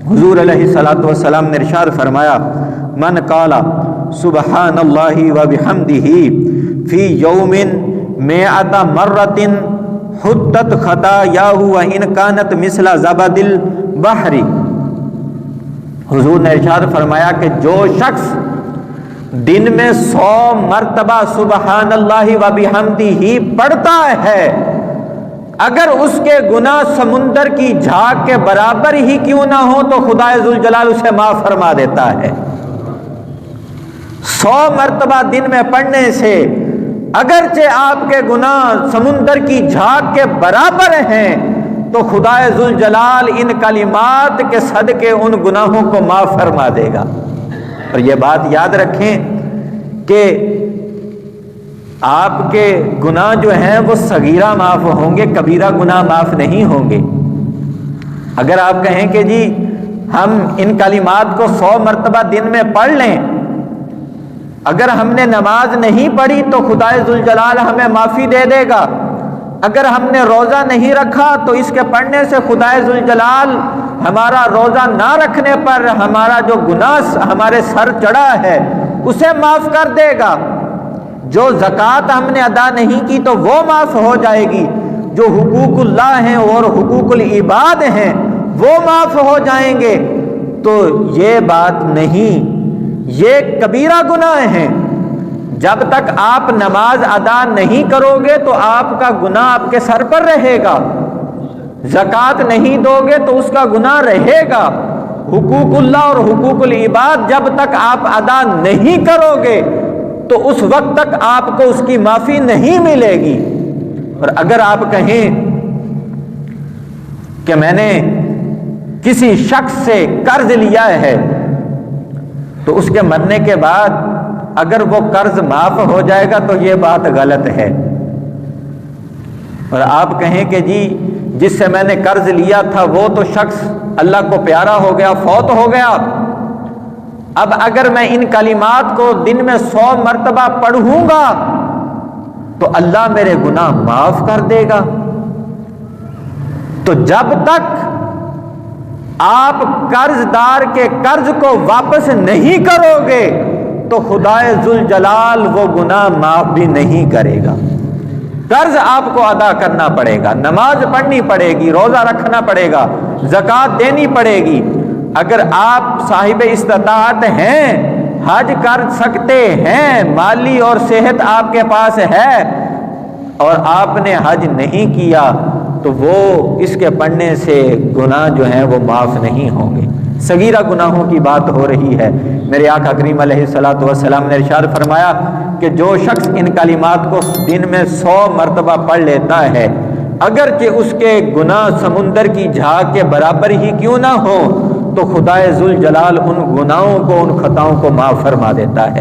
حضور علیہ الصلوۃ والسلام نے ارشاد فرمایا من قال سبحان اللہ و بحمدہ فی یوم مئۃ مرۃ حطت خطایاہ وان کانت مثل زبد البحر، حضور نے ارشاد فرمایا کہ جو شخص دن میں 100 مرتبہ سبحان اللہ و بحمدہ پڑھتا ہے، اگر اس کے گناہ سمندر کی جھاگ کے برابر ہی کیوں نہ ہو تو خدا ذوالجلال اسے معاف فرما دیتا ہے۔ 100 مرتبہ دن میں پڑھنے سے اگرچہ آپ کے گناہ سمندر کی جھاگ کے برابر ہیں تو خدا ذوالجلال ان کلمات کے صدقے ان گناہوں کو معاف فرما دے گا۔ اور یہ بات یاد رکھیں کہ آپ کے گناہ جو ہیں وہ صغیرہ معاف ہوں گے، کبیرہ گناہ معاف نہیں ہوں گے۔ اگر آپ کہیں کہ جی ہم ان کلمات کو 100 مرتبہ دن میں پڑھ لیں، اگر ہم نے نماز نہیں پڑھی تو خدا ذوالجلال ہمیں معافی دے دے گا، اگر ہم نے روزہ نہیں رکھا تو اس کے پڑھنے سے خدا ذوالجلال ہمارا روزہ نہ رکھنے پر ہمارا جو گناہ ہمارے سر چڑھا ہے اسے معاف کر دے گا، جو زکوٰۃ ہم نے ادا نہیں کی تو وہ معاف ہو جائے گی، جو حقوق اللہ ہیں اور حقوق العباد ہیں وہ معاف ہو جائیں گے۔ تو یہ بات نہیں، یہ کبیرہ گناہ ہیں۔ جب تک آپ نماز ادا نہیں کرو گے تو آپ کا گناہ آپ کے سر پر رہے گا، زکوٰۃ نہیں دو گے تو اس کا گناہ رہے گا، حقوق اللہ اور حقوق العباد جب تک آپ ادا نہیں کرو گے تو اس وقت تک آپ کو اس کی معافی نہیں ملے گی۔ اور اگر آپ کہیں کہ میں نے کسی شخص سے قرض لیا ہے تو اس کے مرنے کے بعد اگر وہ قرض معاف ہو جائے گا تو یہ بات غلط ہے۔ اور آپ کہیں کہ جی جس سے میں نے قرض لیا تھا وہ تو شخص اللہ کو پیارا ہو گیا، فوت ہو گیا، اب اگر میں ان کلمات کو دن میں 100 مرتبہ پڑھوں گا تو اللہ میرے گناہ معاف کر دے گا۔ تو جب تک آپ قرض دار کے قرض کو واپس نہیں کرو گے تو خدا ذوالجلال وہ گناہ معاف بھی نہیں کرے گا۔ قرض آپ کو ادا کرنا پڑے گا، نماز پڑھنی پڑے گی، روزہ رکھنا پڑے گا، زکوٰۃ دینی پڑے گی۔ اگر آپ صاحب استطاعت ہیں، حج کر سکتے ہیں، مالی اور صحت آپ کے پاس ہے اور آپ نے حج نہیں کیا تو وہ اس کے پڑھنے سے گناہ جو ہیں وہ معاف نہیں ہوں گے۔ صغیرہ گناہوں کی بات ہو رہی ہے۔ میرے آقا کریم علیہ الصلوۃ والسلام نے ارشاد فرمایا کہ جو شخص ان کلمات کو دن میں 100 مرتبہ پڑھ لیتا ہے، اگرچہ اس کے گناہ سمندر کی جھاگ کے برابر ہی کیوں نہ ہو تو خدا ذوالجلال ان گناہوں کو، ان خطاؤں کو معاف فرما دیتا ہے۔